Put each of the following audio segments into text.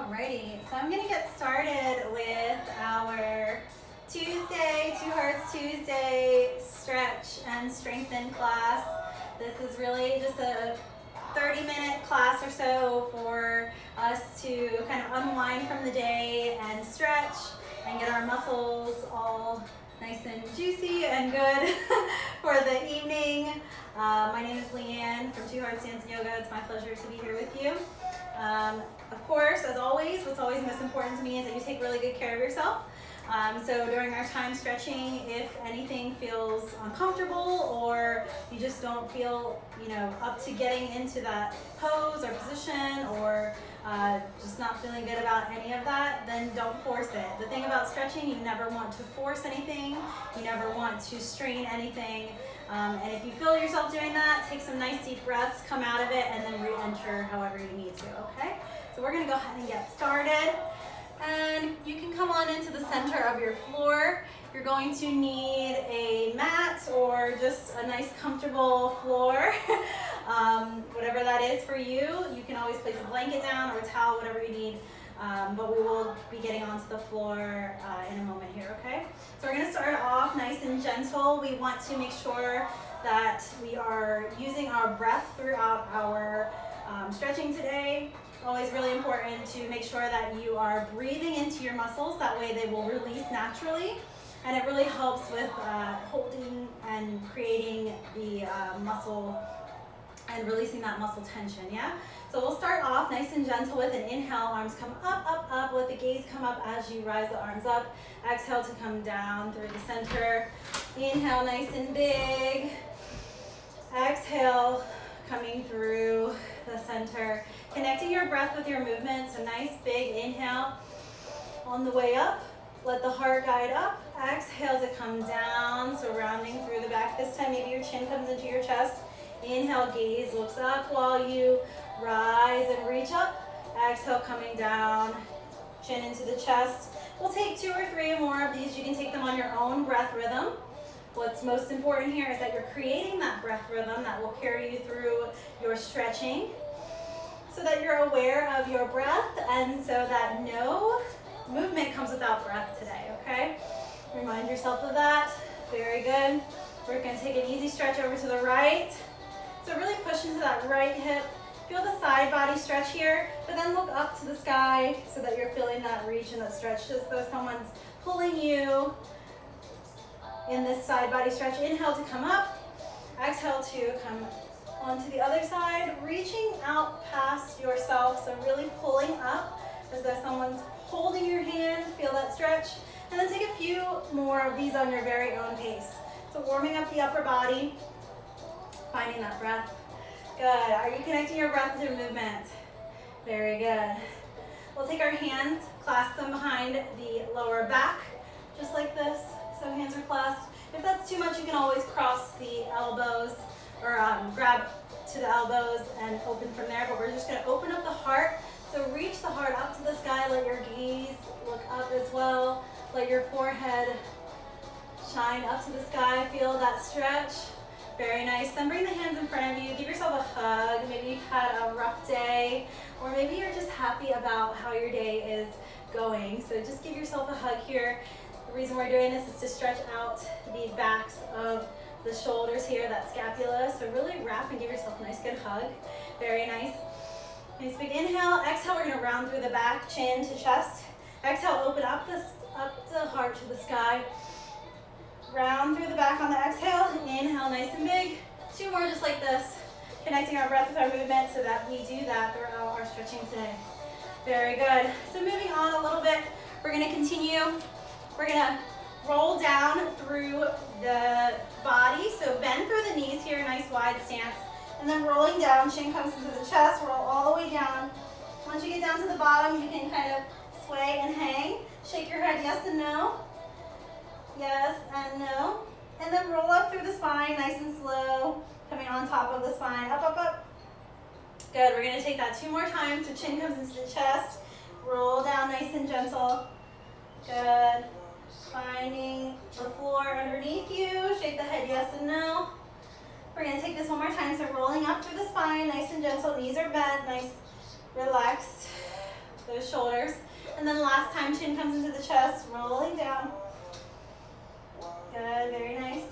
Alrighty, so I'm going to get started with our Tuesday, Two Hearts Tuesday stretch and strengthen class. This is really just a 30-minute class or so for us to kind of unwind from the day and stretch and get our muscles all nice and juicy and good for the evening. My name is Leanne from Two Hearts Dance and Yoga. It's my pleasure to be here with you. Of course, as always, what's always most important to me is that you take really good care of yourself. So during our time stretching, if anything feels uncomfortable or you just don't feel, up to getting into that pose or position or just not feeling good about any of that, then don't force it. The thing about stretching, you never want to force anything. You never want to strain anything. And if you feel yourself doing that, take some nice deep breaths, come out of it, and then re-enter however you need to, okay? So we're gonna go ahead and get started. And you can come on into the center of your floor. You're going to need a mat or just a nice comfortable floor. Whatever that is for you. You can always place a blanket down or a towel, whatever you need. But we will be getting onto the floor in a moment here, okay? So we're gonna start off nice and gentle. We want to make sure that we are using our breath throughout our stretching today. Always really important to make sure that you are breathing into your muscles. That way they will release naturally. And it really helps with holding and creating the muscle and releasing that muscle tension, yeah? So we'll start off nice and gentle with an inhale, arms come up, up, up. Let the gaze come up as you rise the arms up. Exhale to come down through the center. Inhale, nice and big. Exhale, coming through the center. Connecting your breath with your movement. So nice big inhale on the way up. Let the heart guide up. Exhale to come down. So rounding through the back. This time maybe your chin comes into your chest. Inhale, gaze looks up while you rise and reach up. Exhale, coming down, chin into the chest. We'll take 2 or 3 or more of these. You can take them on your own breath rhythm. What's most important here is that you're creating that breath rhythm that will carry you through your stretching so that you're aware of your breath and so that no movement comes without breath today, okay? Remind yourself of that. Very good. We're going to take an easy stretch over to the right. So really push into that right hip. Feel the side body stretch here, but then look up to the sky so that you're feeling that reach and that stretch, just as though someone's pulling you in this side body stretch. Inhale to come up. Exhale to come onto the other side, reaching out past yourself. So really pulling up as though someone's holding your hand. Feel that stretch. And then take a few more of these on your very own pace. So warming up the upper body. Finding that breath. Good. Are you connecting your breath with your movement? Very good. We'll take our hands, clasp them behind the lower back, just like this. So hands are clasped. If that's too much, you can always cross the elbows or grab to the elbows and open from there. But we're just going to open up the heart. So reach the heart up to the sky. Let your gaze look up as well. Let your forehead shine up to the sky. Feel that stretch. Very nice. Then bring the hands in front of you. Give yourself a hug. Maybe you've had a rough day, or maybe you're just happy about how your day is going. So just give yourself a hug here. The reason we're doing this is to stretch out the backs of the shoulders here, that scapula. So really wrap and give yourself a nice good hug. Very nice. Nice big inhale. Exhale, we're going to round through the back, chin to chest. Exhale, open up the heart to the sky. Round through the back on the exhale. Inhale, nice and big. 2 more just like this. Connecting our breath with our movement so that we do that throughout our stretching today. Very good. So moving on a little bit, we're going to continue. We're going to roll down through the body. So bend through the knees here, nice wide stance. And then rolling down, chin comes into the chest, roll all the way down. Once you get down to the bottom, you can kind of sway and hang. Shake your head yes and no. Yes and no. And then roll up through the spine, nice and slow, coming on top of the spine. Up, up, up. Good. We're going to take that 2 more times. So chin comes into the chest. Roll down nice and gentle. Good. Finding the floor underneath you. Shake the head yes and no. We're going to take this 1 more time. So rolling up through the spine, nice and gentle. Knees are bent, nice, relaxed. Those shoulders. And then last time, chin comes into the chest, rolling down. Good, very nice.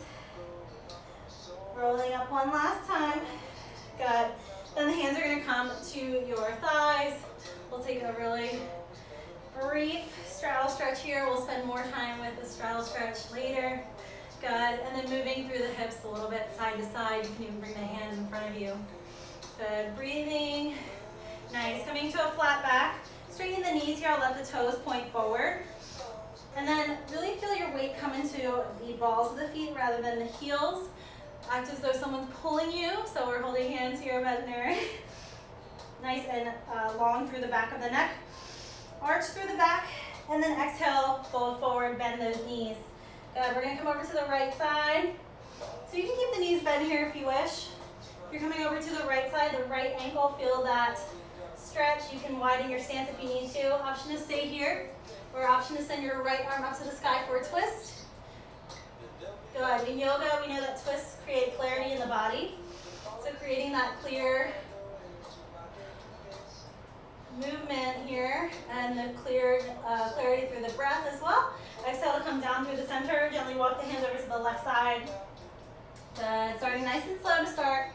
Rolling up one last time. Good. Then the hands are going to come to your thighs. We'll take a really brief straddle stretch here. We'll spend more time with the straddle stretch later. Good. And then moving through the hips a little bit side to side. You can even bring the hands in front of you. Good. Breathing. Nice. Coming to a flat back. Straighten the knees here. I'll let the toes point forward. And then really feel your weight come into the balls of the feet rather than the heels. Act as though someone's pulling you. So we're holding hands here, imaginary. Nice and long through the back of the neck. Arch through the back. And then exhale, fold forward, bend those knees. Good. We're going to come over to the right side. So you can keep the knees bent here if you wish. If you're coming over to the right side, the right ankle, feel that stretch. You can widen your stance if you need to. Option to stay here, or option to send your right arm up to the sky for a twist. Good. In yoga, we know that twists create clarity in the body. So creating that clear movement here and the clear clarity through the breath as well. Exhale to come down through the center. Gently walk the hands over to the left side. Good. Starting nice and slow to start.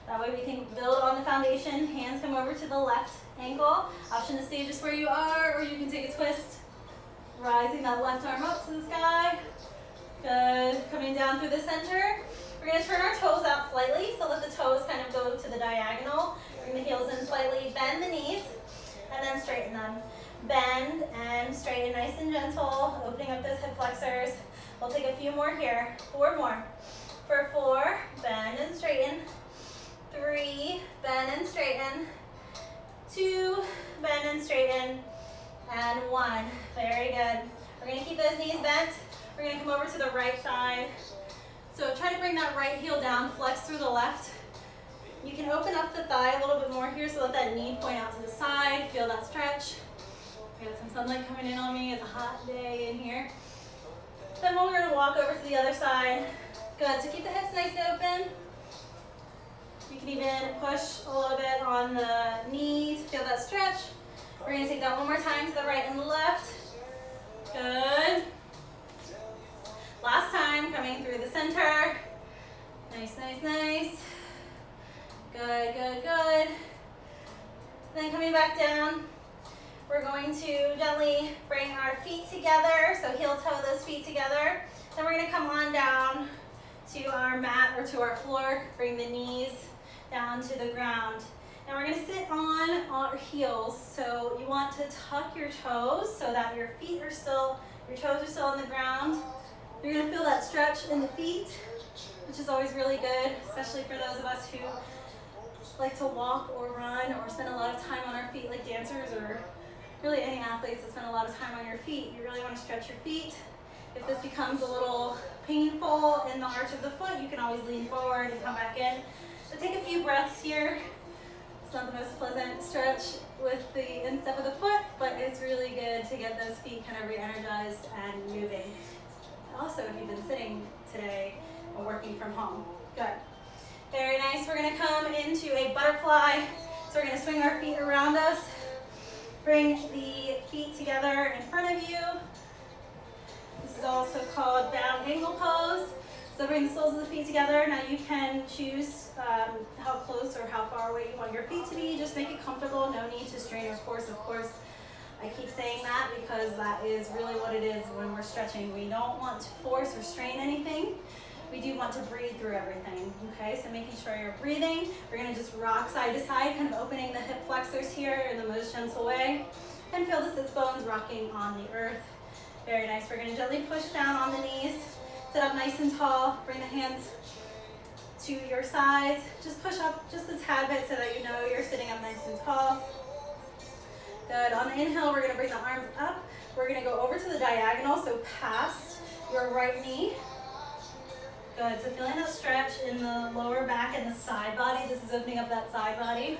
That way we can build on the foundation. Hands come over to the left ankle. Option to stay just where you are, or you can take a twist. Rising that left arm up to the sky. Good. Coming down through the center. We're going to turn our toes out slightly, so let the toes kind of go to the diagonal. Bring the heels in slightly. Bend the knees, and then straighten them. Bend and straighten, nice and gentle. Opening up those hip flexors. We'll take a few more here. 4 more. For 4, bend and straighten. 3, bend and straighten. 2, bend and straighten. And 1. Very good. We're going to keep those knees bent. We're going to come over to the right side. So try to bring that right heel down, flex through the left. You can open up the thigh a little bit more here, so let that knee point out to the side. Feel that stretch. We got some sunlight coming in on me. It's a hot day in here. Then we're going to walk over to the other side. Good. So keep the hips nice and open. You can even push a little bit on the knees. Feel that stretch. We're going to take that one more time to the right and the left. Good. Last time, coming through the center. Nice, nice, nice. Good, good, good. Then coming back down, we're going to gently bring our feet together. So heel toe those feet together. Then we're going to come on down to our mat or to our floor. Bring the knees down to the ground. And we're going to sit on our heels. So you want to tuck your toes so that your feet are still, your toes are still on the ground. You're going to feel that stretch in the feet, which is always really good, especially for those of us who like to walk or run or spend a lot of time on our feet, like dancers or really any athletes that spend a lot of time on your feet. You really want to stretch your feet. If this becomes a little painful in the arch of the foot, you can always lean forward and come back in. So take a few breaths here. It's not the most pleasant stretch with the instep of the foot, but it's really good to get those feet kind of re-energized and moving. Also, if you've been sitting today or working from home. Good. Very nice. We're going to come into a butterfly. So we're going to swing our feet around us. Bring the feet together in front of you. This is also called down angle pose. So bring the soles of the feet together. Now you can choose how close or how far away you want your feet to be. Just make it comfortable. No need to strain or force, of course. I keep saying that because that is really what it is when we're stretching. We don't want to force or strain anything. We do want to breathe through everything, okay? So making sure you're breathing. We're gonna just rock side to side, kind of opening the hip flexors here in the most gentle way. And feel the sits bones rocking on the earth. Very nice. We're gonna gently push down on the knees. Sit up nice and tall. Bring the hands to your sides. Just push up just a tad bit so that you know you're sitting up nice and tall. Good. On the inhale, we're going to bring the arms up. We're going to go over to the diagonal, so past your right knee. Good. So feeling that stretch in the lower back and the side body. This is opening up that side body.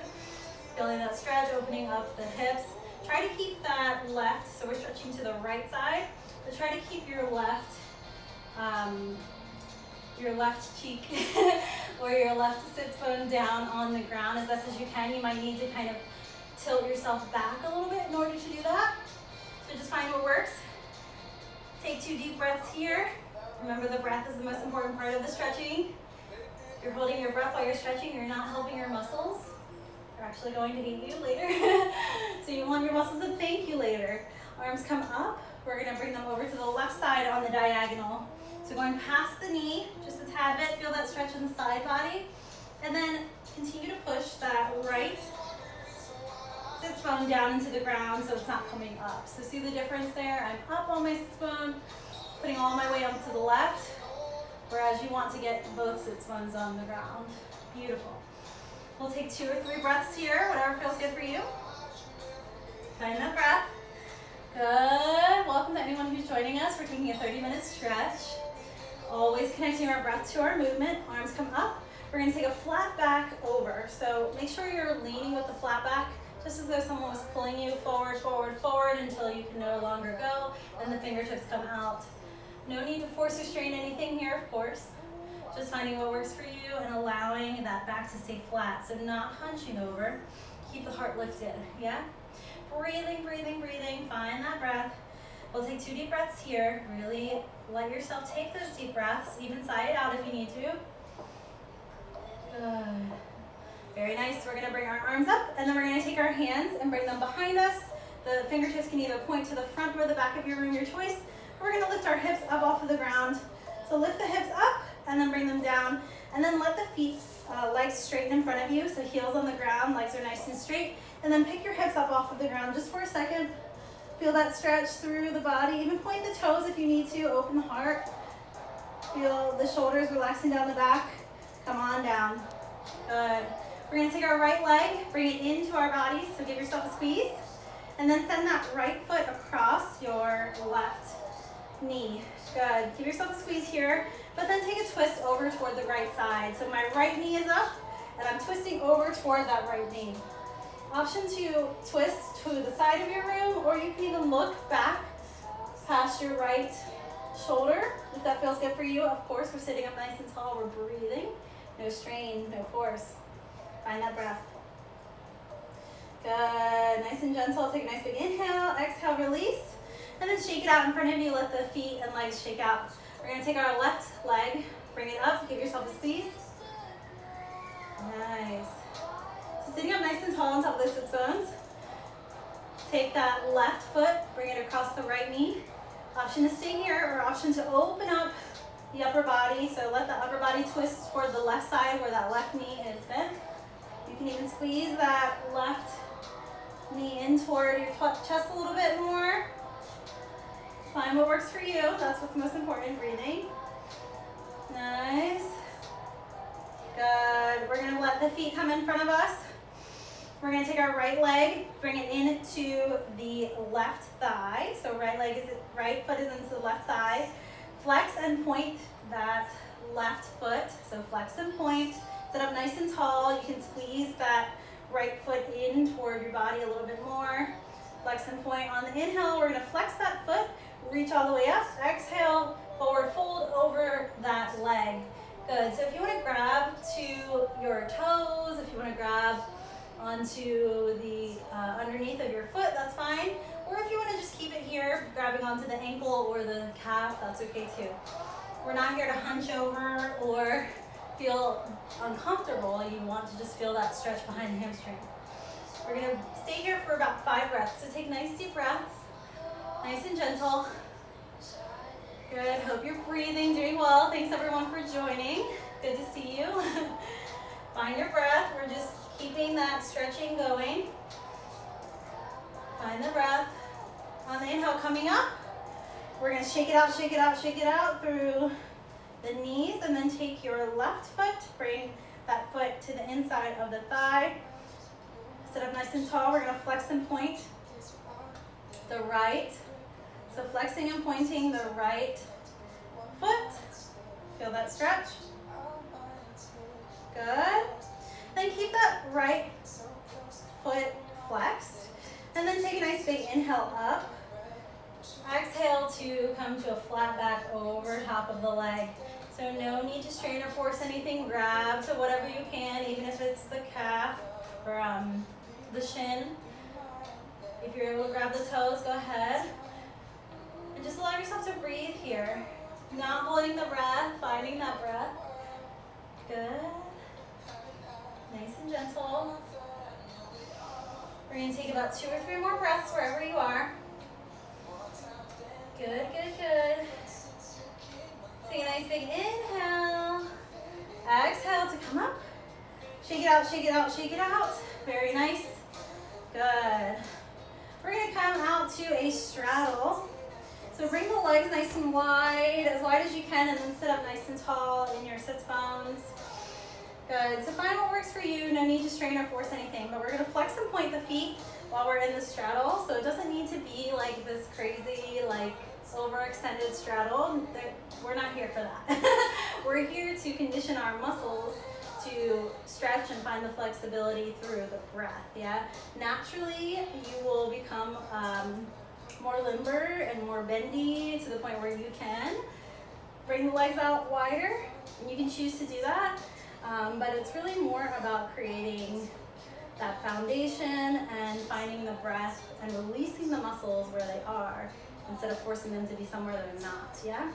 Feeling that stretch, opening up the hips. Try to keep that left, so we're stretching to the right side, but try to keep your left cheek or your left sits bone down on the ground as best as you can. You might need to kind of tilt yourself back a little bit in order to do 2 deep breaths here. Remember, the breath is the most important part of the stretching. If you're holding your breath while you're stretching, you're not helping your muscles. They're actually going to hate you later. So you want your muscles to thank you later. Arms come up. We're going to bring them over to the left side on the diagonal. So going past the knee, just a tad bit. Feel that stretch in the side body. And then continue to push that right sits bone down into the ground so it's not coming up. So see the difference there? I'm up on my sits bone, putting all my weight up to the left, whereas you want to get both sits bones on the ground. Beautiful. We'll take 2 or 3 breaths here, whatever feels good for you. Find that breath. Good. Welcome to anyone who's joining us. We're taking a 30-minute stretch. Always connecting our breath to our movement. Arms come up. We're going to take a flat back over. So make sure you're leaning with the flat back, just as though someone was pulling you forward, forward, forward until you can no longer go, and the fingertips come out. No need to force or strain anything here, of course. Just finding what works for you and allowing that back to stay flat. So not hunching over. Keep the heart lifted, yeah? Breathing, breathing, breathing. Find that breath. We'll take 2 deep breaths here. Really let yourself take those deep breaths. Even sigh it out if you need to. Good. Very nice. We're going to bring our arms up, and then we're going to take our hands and bring them behind us. The fingertips can either point to the front or the back of your room, your choice. We're going to lift our hips up off of the ground. So lift the hips up and then bring them down, and then let the feet, legs straighten in front of you. So heels on the ground, legs are nice and straight. And then pick your hips up off of the ground just for a second. Feel that stretch through the body. Even point the toes if you need to. Open the heart. Feel the shoulders relaxing down the back. Come on down. Good. We're going to take our right leg, bring it into our bodies. So give yourself a squeeze. And then send that right foot across your left knee. Good. Give yourself a squeeze here, but then take a twist over toward the right side. So my right knee is up, and I'm twisting over toward that right knee. Option to twist to the side of your room, or you can even look back past your right shoulder, if that feels good for you. Of course, we're sitting up nice and tall, we're breathing. No strain, no force. Find that breath. Good, nice and gentle. Take a nice big inhale, exhale, release. And then shake it out in front of you. Let the feet and legs shake out. We're going to take our left leg, bring it up, give yourself a squeeze. Nice. So sitting up nice and tall on top of the sits bones. Take that left foot, bring it across the right knee. Option to stay here, or option to open up the upper body. So let the upper body twist toward the left side where that left knee is bent. You can even squeeze that left knee in toward your chest a little bit more. Find what works for you. That's what's most important. Breathing. Nice. Good. We're going to let the feet come in front of us. We're going to take our right leg, bring it into the left thigh. So right foot is into the left thigh. Flex and point that left foot. So flex and point. Sit up nice and tall. You can squeeze that right foot in toward your body a little bit more. Flex and point. On the inhale, we're going to flex that foot. Reach all the way up. Exhale, forward fold over that leg. Good. So if you want to grab to your toes, if you want to grab onto the underneath of your foot, that's fine. Or if you want to just keep it here, grabbing onto the ankle or the calf, that's okay too. We're not here to hunch over or feel uncomfortable. You want to just feel that stretch behind the hamstring. We're going to stay here for about 5 breaths. So take nice deep breaths. Nice and gentle. Good. Hope you're breathing, doing well. Thanks everyone for joining. Good to see you. Find your breath. We're just keeping that stretching going. Find the breath. On the inhale, coming up, we're going to shake it out, shake it out, shake it out through the knees, and then take your left foot, bring that foot to the inside of the thigh. Sit up nice and tall. We're going to flex and point the right. So flexing and pointing the right foot. Feel that stretch. Good. Then keep that right foot flexed. And then take a nice big inhale up. Exhale to come to a flat back over top of the leg. So no need to strain or force anything. Grab to whatever you can, even if it's the calf or the shin. If you're able to grab the toes, go ahead. And just allow yourself to breathe here. Not holding the breath, finding that breath. Good. Nice and gentle. We're going to take about 2 or 3 more breaths wherever you are. Good, good, good. Take a nice big inhale. Exhale to come up. Shake it out, shake it out, shake it out. Very nice. Good. We're going to come out to a straddle. So bring the legs nice and wide as you can, and then sit up nice and tall in your sits bones. Good. So find what works for you. No need to strain or force anything, but we're going to flex and point the feet while we're in the straddle. So it doesn't need to be like this crazy, like overextended straddle. We're not here for that. We're here to condition our muscles to stretch and find the flexibility through the breath. Yeah. Naturally, you will become more limber and more bendy to the point where you can bring the legs out wider, and you can choose to do that. But it's really more about creating that foundation and finding the breath and releasing the muscles where they are instead of forcing them to be somewhere they're not, yeah?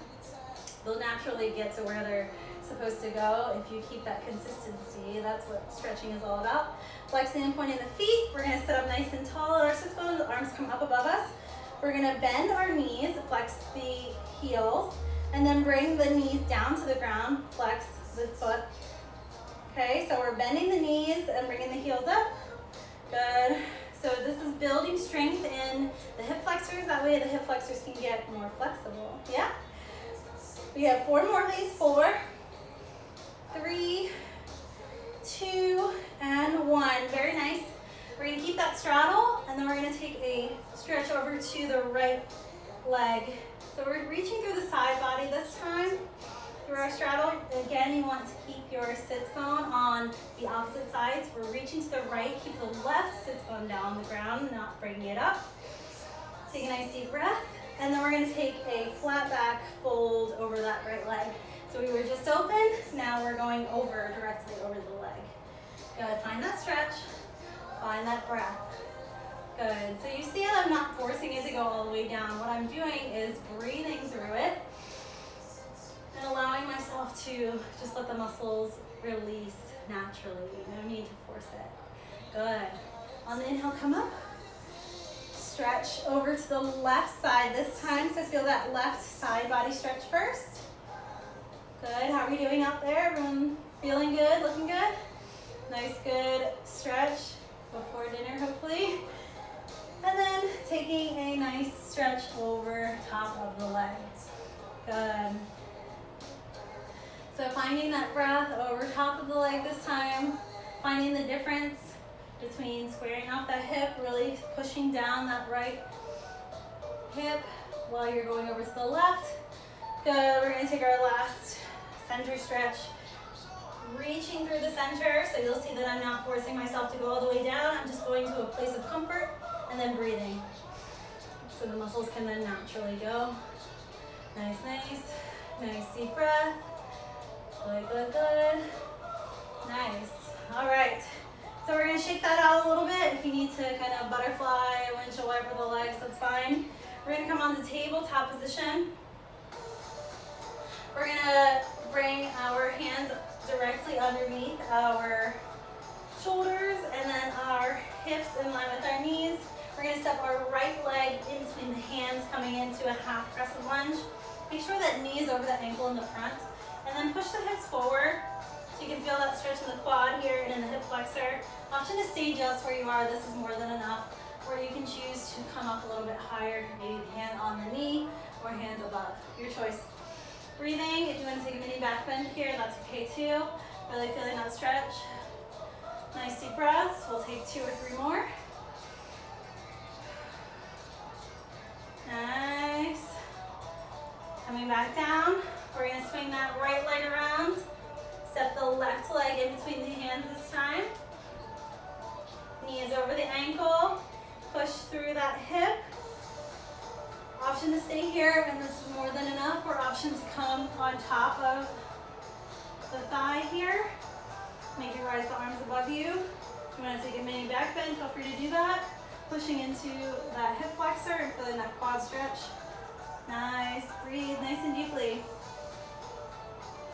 They'll naturally get to where they're supposed to go if you keep that consistency. That's what stretching is all about. Flexing and pointing the feet. We're gonna sit up nice and tall at our sits bones, arms come up above us. We're gonna bend our knees, flex the heels, and then bring the knees down to the ground, flex the foot. Okay, so we're bending the knees and bringing the heels up. Good. So this is building strength in the hip flexors. That way the hip flexors can get more flexible. Yeah? We have 4 more of these. 4, 3, 2, and 1. Very nice. We're going to keep that straddle, and then we're going to take a stretch over to the right leg. So we're reaching through the side body this time. Through our straddle, again, you want to keep your sits bone on the opposite sides. We're reaching to the right, keep the left sits bone down on the ground, not bringing it up. Take a nice deep breath, and then we're going to take a flat back fold over that right leg. So we were just open, now we're going over, directly over the leg. Good, find that stretch, find that breath. Good, so you see that I'm not forcing it to go all the way down. What I'm doing is breathing through it, and allowing myself to just let the muscles release naturally. No need to force it. Good. On the inhale, come up. Stretch over to the left side this time. So feel that left side body stretch first. Good. How are we doing out there? Everyone feeling good? Looking good? Nice, good stretch before dinner, hopefully. And then taking a nice stretch over top of the leg. Good. So finding that breath over top of the leg this time, finding the difference between squaring off that hip, really pushing down that right hip while you're going over to the left. Good, we're gonna take our last center stretch, reaching through the center, so you'll see that I'm not forcing myself to go all the way down, I'm just going to a place of comfort and then breathing. So the muscles can then naturally go. Nice, nice, nice deep breath. Good, good, good. Nice. All right. So we're going to shake that out a little bit. If you need to kind of butterfly, windshield wiper the legs, that's fine. We're going to come onto tabletop position. We're going to bring our hands directly underneath our shoulders and then our hips in line with our knees. We're going to step our right leg in between the hands, coming into a half crescent lunge. Make sure that knee is over the ankle in the front. And then push the hips forward so you can feel that stretch in the quad here and in the hip flexor. Option to stay just where you are, this is more than enough. Or you can choose to come up a little bit higher, maybe hand on the knee or hands above, your choice. Breathing, if you want to take a mini back bend here, that's okay too. Really feeling that stretch. Nice deep breaths, we'll take 2 or 3 more. Nice. Coming back down. We're going to swing that right leg around. Step the left leg in between the hands this time. Knee is over the ankle. Push through that hip. Option to stay here, and this is more than enough, or option to come on top of the thigh here. Maybe rise the arms above you. If you want to take a mini back bend, feel free to do that. Pushing into that hip flexor and feeling that quad stretch. Nice. Breathe nice and deeply.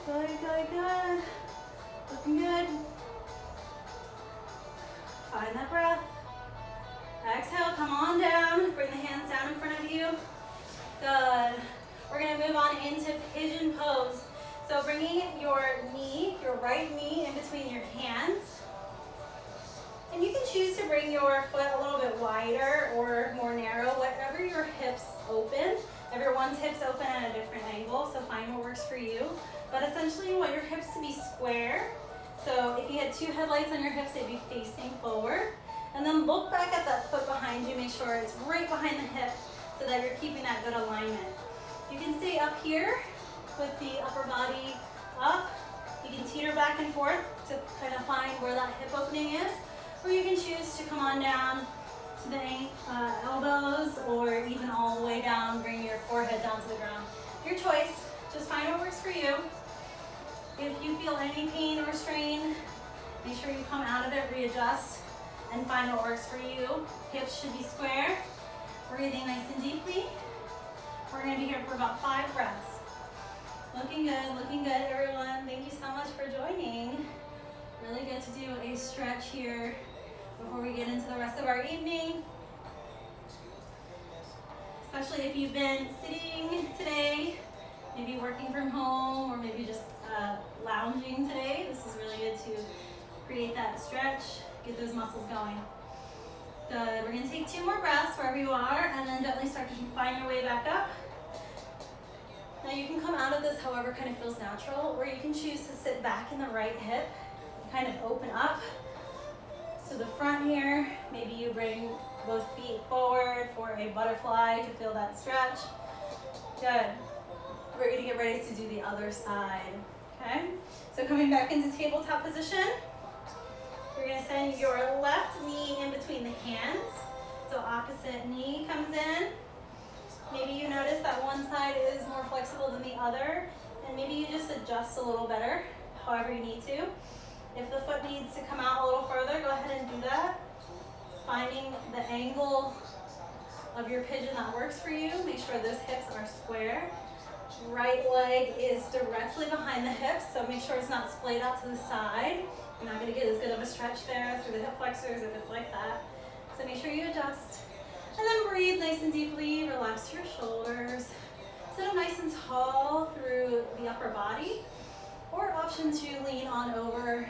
Good, good, good. Looking good. Find that breath. Exhale, come on down. Bring the hands down in front of you. Good. We're going to move on into pigeon pose. So bringing your knee, your right knee in between your hands. And you can choose to bring your foot a little bit wider or more narrow, whatever your hips open. Everyone's hips open at a different angle, so find what works for you. But essentially you want your hips to be square. So if you had 2 headlights on your hips, they'd be facing forward. And then look back at that foot behind you, make sure it's right behind the hip so that you're keeping that good alignment. You can stay up here with the upper body up. You can teeter back and forth to kind of find where that hip opening is. Or you can choose to come on down to the elbows or even all the way down, bring your forehead down to the ground. Your choice, just find what works for you. If you feel any pain or strain, make sure you come out of it, readjust, and find what works for you. Hips should be square. Breathing nice and deeply. We're going to be here for about 5 breaths. Looking good, everyone. Thank you so much for joining. Really good to do a stretch here before we get into the rest of our evening. Especially if you've been sitting today, maybe working from home, or maybe just lounging today. This is really good to create that stretch, get those muscles going. Good. We're going to take 2 more breaths wherever you are, and then gently start to find your way back up. Now you can come out of this however kind of feels natural, or you can choose to sit back in the right hip, kind of open up to the front here. Maybe you bring both feet forward for a butterfly to feel that stretch. Good. We're going to get ready to do the other side. Okay? So coming back into tabletop position, you're going to send your left knee in between the hands. So opposite knee comes in. Maybe you notice that one side is more flexible than the other, and maybe you just adjust a little better, however you need to. If the foot needs to come out a little further, go ahead and do that. Finding the angle of your pigeon that works for you. Make sure those hips are square. Right leg is directly behind the hips, so make sure it's not splayed out to the side. You're not going to get as good of a stretch there through the hip flexors if it's like that. So make sure you adjust. And then breathe nice and deeply, relax your shoulders. Sit up nice and tall through the upper body. Or option 2, lean on over,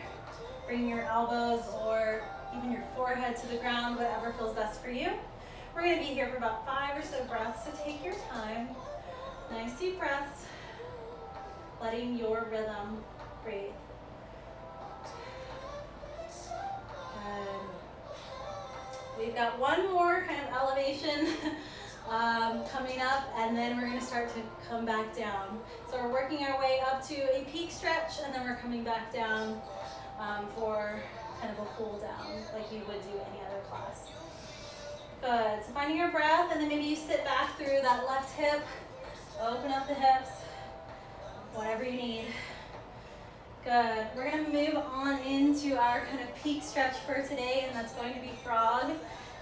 bring your elbows or even your forehead to the ground, whatever feels best for you. We're going to be here for about 5 or so breaths, so take your time. Nice deep breaths, letting your rhythm breathe. Good. We've got one more kind of elevation coming up, and then we're going to start to come back down. So we're working our way up to a peak stretch, and then we're coming back down for kind of a cool down, like you would do any other class. Good. So finding your breath, and then maybe you sit back through that left hip, open up the hips, whatever you need. Good. We're going to move on into our kind of peak stretch for today, and that's going to be frog.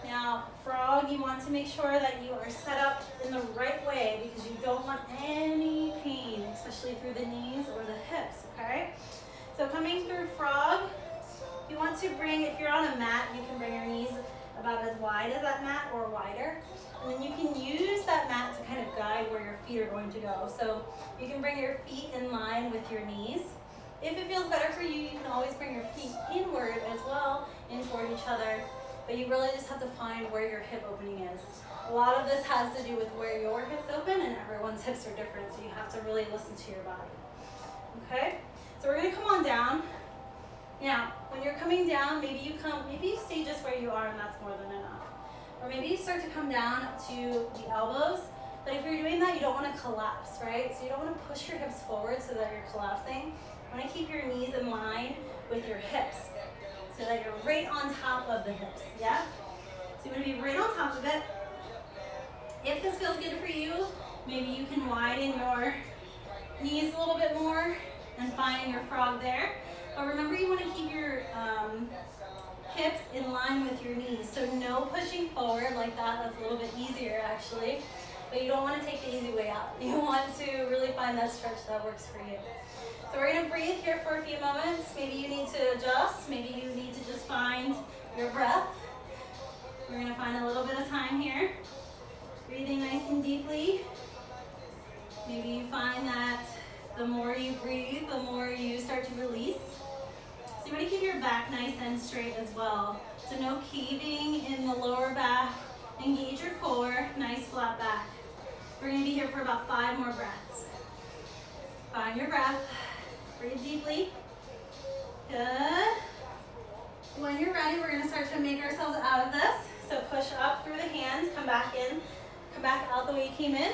Now, frog, you want to make sure that you are set up in the right way because you don't want any pain, especially through the knees or the hips, okay? So coming through frog, you want to bring, if you're on a mat, you can bring your knees about as wide as that mat or wider. And then you can use that mat to kind of guide where your feet are going to go. So you can bring your feet in line with your knees. If it feels better for you, you can always bring your feet inward as well, in toward each other. But you really just have to find where your hip opening is. A lot of this has to do with where your hips open, and everyone's hips are different, so you have to really listen to your body. Okay? So we're going to come on down. Now, when you're coming down, maybe you stay just where you are, and that's more than enough. Or maybe you start to come down to the elbows. But if you're doing that, you don't want to collapse, right? So you don't want to push your hips forward so that you're collapsing. You want to keep your knees in line with your hips so that you're right on top of the hips, yeah? So you want to be right on top of it. If this feels good for you, maybe you can widen your knees a little bit more and find your frog there. But remember, you want to keep your hips in line with your knees. So no pushing forward like that. That's a little bit easier, actually. but you don't want to take the easy way out. You want to really find that stretch that works for you. So we're going to breathe here for a few moments. Maybe you need to adjust. Maybe you need to just find your breath. We're going to find a little bit of time here. Breathing nice and deeply. Maybe you find that the more you breathe, the more you start to release. So you want to keep your back nice and straight as well. So no caving in the lower back. Engage your core, nice flat back. We're going to be here for about 5 more breaths. Find your breath. Breathe deeply. Good. When you're ready, we're going to start to make ourselves out of this. So push up through the hands, come back in, come back out the way you came in.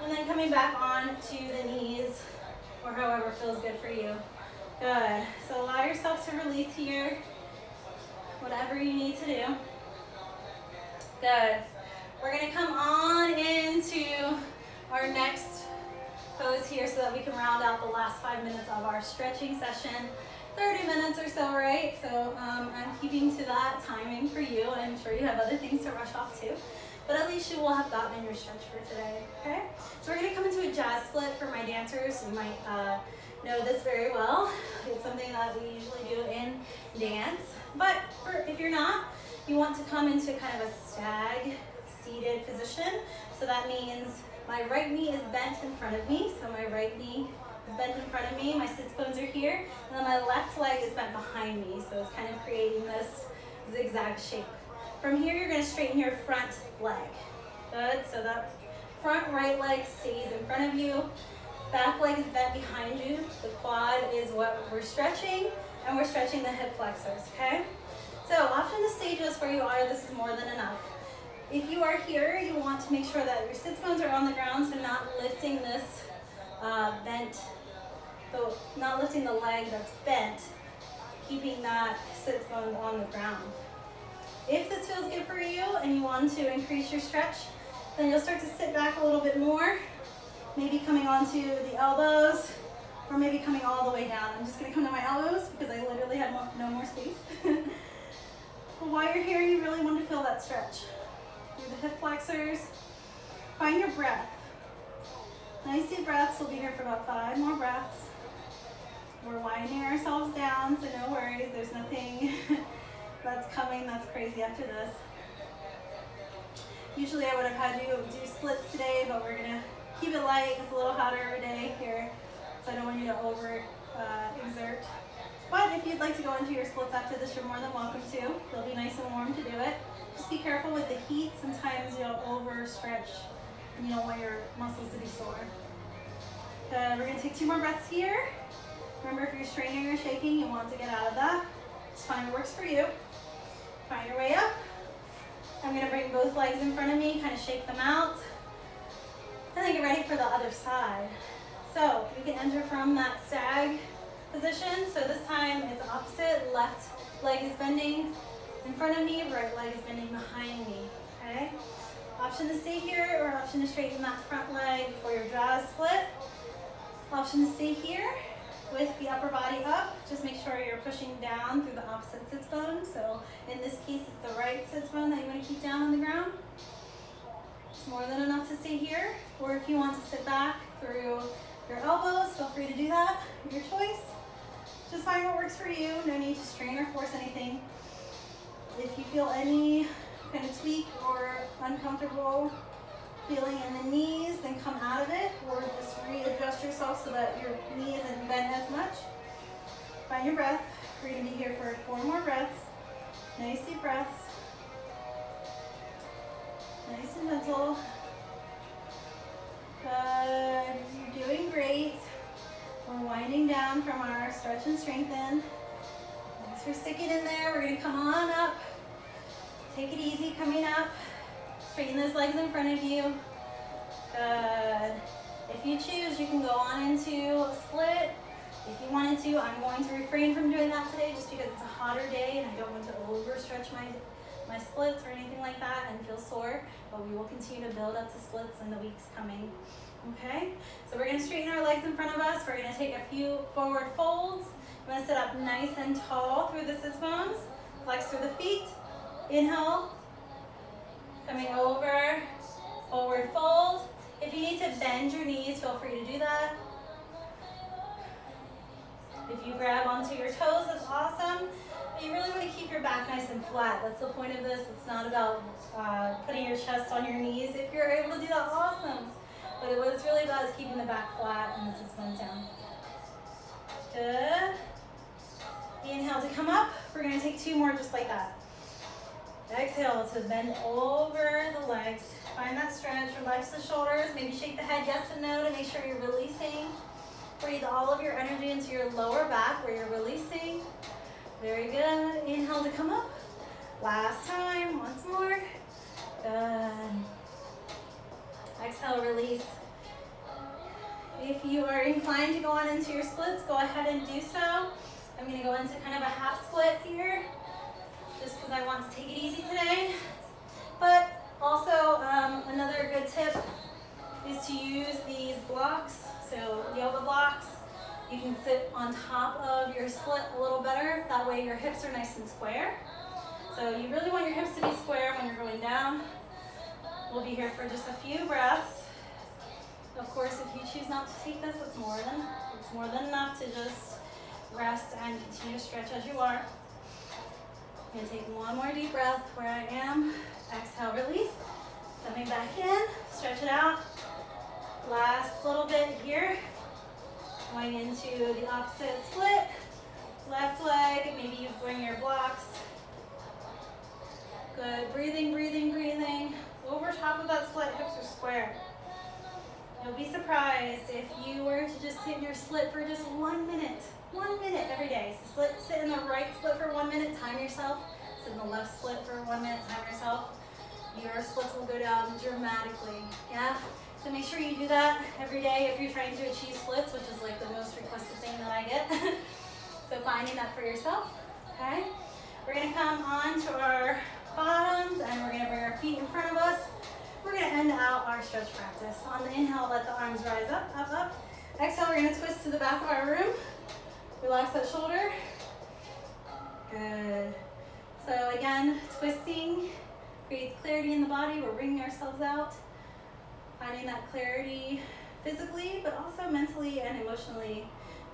And then coming back on to the knees, or however feels good for you. Good. So allow yourself to release here, whatever you need to do. Good. We're going to come on into our next pose here so that we can round out the last 5 minutes of our stretching session. 30 minutes or so, right? So I'm keeping to that timing for you. I'm sure you have other things to rush off to. But at least you will have gotten your stretch for today, okay? So we're gonna come into a jazz split for my dancers. You might know this very well. It's something that we usually do in dance. But if you're not, you want to come into kind of a stag seated position. So that means my right knee is bent in front of me. So my right knee is bent in front of me. My sits bones are here. And then my left leg is bent behind me. So it's kind of creating this zigzag shape. From here, you're going to straighten your front leg. Good. So that front right leg stays in front of you. Back leg is bent behind you. The quad is what we're stretching, and we're stretching the hip flexors, okay? So often the stages where you are, this is more than enough. If you are here, you want to make sure that your sits bones are on the ground, so not lifting this not lifting the leg that's bent, keeping that sits bone on the ground. If this feels good for you and you want to increase your stretch, then you'll start to sit back a little bit more, maybe coming onto the elbows, or maybe coming all the way down. I'm just going to come to my elbows because I literally have no more space. But while you're here, you really want to feel that stretch through the hip flexors. Find your breath. Nice deep breaths. We'll be here for about 5 more breaths. We're winding ourselves down, so no worries. There's nothing that's coming that's crazy after this. Usually I would have had you do splits today, but we're going to keep it light. It's a little hotter every day here, so I don't want you to exert. But if you'd like to go into your splits after this, you're more than welcome to. It'll be nice and warm to do it. Just be careful with the heat. Sometimes you'll overstretch and you don't want your muscles to be sore. We're going to take 2 more breaths here. Remember, if you're straining or shaking, you want to get out of that. Just find what works for you. Find your way up. I'm going to bring both legs in front of me, kind of shake them out. And then get ready for the other side. So you can enter from that stag position. So this time it's opposite. Left leg is bending in front of me, right leg is bending behind me. Okay? Option to stay here or option to straighten that front leg for your jazz split. Option to stay here with the upper body up. Just make sure you're pushing down through the opposite sits bone. So in this case, it's the right sits bone that you want to keep down on the ground. It's more than enough to stay here. Or if you want to sit back through your elbows, feel free to do that. Your choice. Just find what works for you. No need to strain or force anything. If you feel any kind of tweak or uncomfortable feeling in the knees, then come out of it, or just readjust yourself so that your knee isn't bent as much. Find your breath. We're going to be here for 4 more breaths. Nice deep breaths. Nice and gentle. Good. You're doing great. We're winding down from our stretch and strengthen. Thanks for sticking in there. We're going to come on up. Take it easy coming up. Straighten those legs in front of you. Good. If you choose, you can go on into a split. If you wanted to, I'm going to refrain from doing that today just because it's a hotter day and I don't want to overstretch my splits or anything like that and feel sore. But we will continue to build up to splits in the weeks coming. Okay? So we're going to straighten our legs in front of us. We're going to take a few forward folds. I'm going to sit up nice and tall through the sits bones. Flex through the feet. Inhale. Coming over, forward bend your knees, feel free to do that. If you grab onto your toes, that's awesome. But you really want to keep your back nice and flat. That's the point of this. It's not about putting your chest on your knees. If you're able to do that, awesome. But what it's really about is keeping the back flat and the sits bones down. Good. Inhale to come up. We're going to take 2 more just like that. Exhale to bend over the legs. Find that stretch, relax the shoulders, maybe shake the head yes and no to make sure you're releasing. Breathe all of your energy into your lower back where you're releasing. Very good. Inhale to come up. Last time, once more. Good. Exhale, release. If you are inclined to go on into your splits, go ahead and do so. I'm going to go into kind of a half split here, just because I want to take it easy today. But also, another good tip is to use these blocks, so yoga blocks. You can sit on top of your split a little better. That way your hips are nice and square. So you really want your hips to be square when you're going down. We'll be here for just a few breaths. Of course, if you choose not to take this, it's more than enough to just rest and continue to stretch as you are. I'm going to take one more deep breath where I am. Exhale, release. Coming back in, stretch it out. Last little bit here. Going into the opposite split. Left leg, maybe you bring your blocks. Good, breathing, breathing, breathing. Over top of that split, hips are square. You'll be surprised if you were to just sit in your split for just 1 minute. 1 minute every day. So sit in the right split for 1 minute, time yourself. Sit in the left split for 1 minute, time yourself. Your splits will go down dramatically. Yeah? So make sure you do that every day if you're trying to achieve splits, which is like the most requested thing that I get. So finding that for yourself. Okay? We're going to come on to our bottoms and we're going to bring our feet in front of us. We're going to end out our stretch practice. On the inhale, let the arms rise up, up, up. Exhale, we're going to twist to the back of our room. Relax that shoulder. Good. So again, twisting creates clarity in the body. We're wringing ourselves out. Finding that clarity physically, but also mentally and emotionally.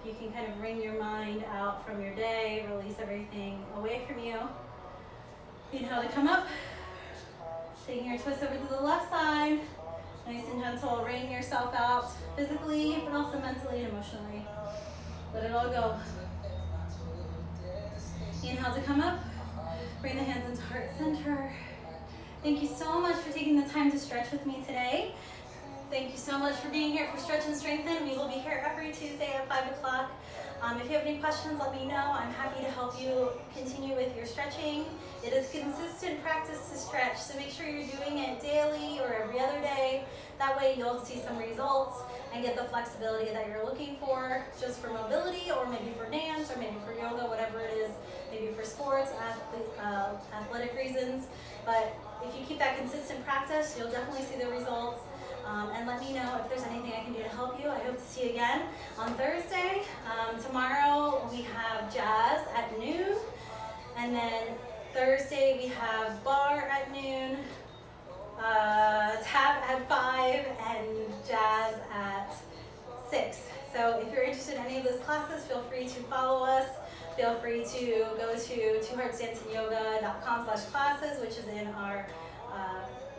You can kind of wring your mind out from your day, release everything away from you. Inhale to come up. Taking your twist over to the left side. Nice and gentle, wringing yourself out physically, but also mentally and emotionally. Let it all go. Inhale to come up. Bring the hands into heart center. Thank you so much for taking the time to stretch with me today. Thank you so much for being here for Stretch and Strengthen. We will be here every Tuesday at 5 o'clock. If you have any questions, let me know. I'm happy to help you continue with your stretching. It is consistent practice to stretch, so make sure you're doing it daily or every other day. That way you'll see some results and get the flexibility that you're looking for, just for mobility or maybe for dance or maybe for yoga, whatever it is, maybe for sports, athletic reasons. But if you keep that consistent practice, you'll definitely see the results. And let me know if there's anything I can do to help you. I hope to see you again on Thursday. Tomorrow we have jazz at noon. And then Thursday we have bar at noon, tap at 5, and jazz at 6. So if you're interested in any of those classes, feel free to follow us. Feel free to go to twoheartsdancingyoga.com/classes, which is in our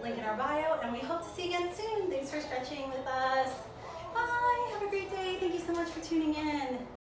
link in our bio, and we hope to see you again soon. Thanks for stretching with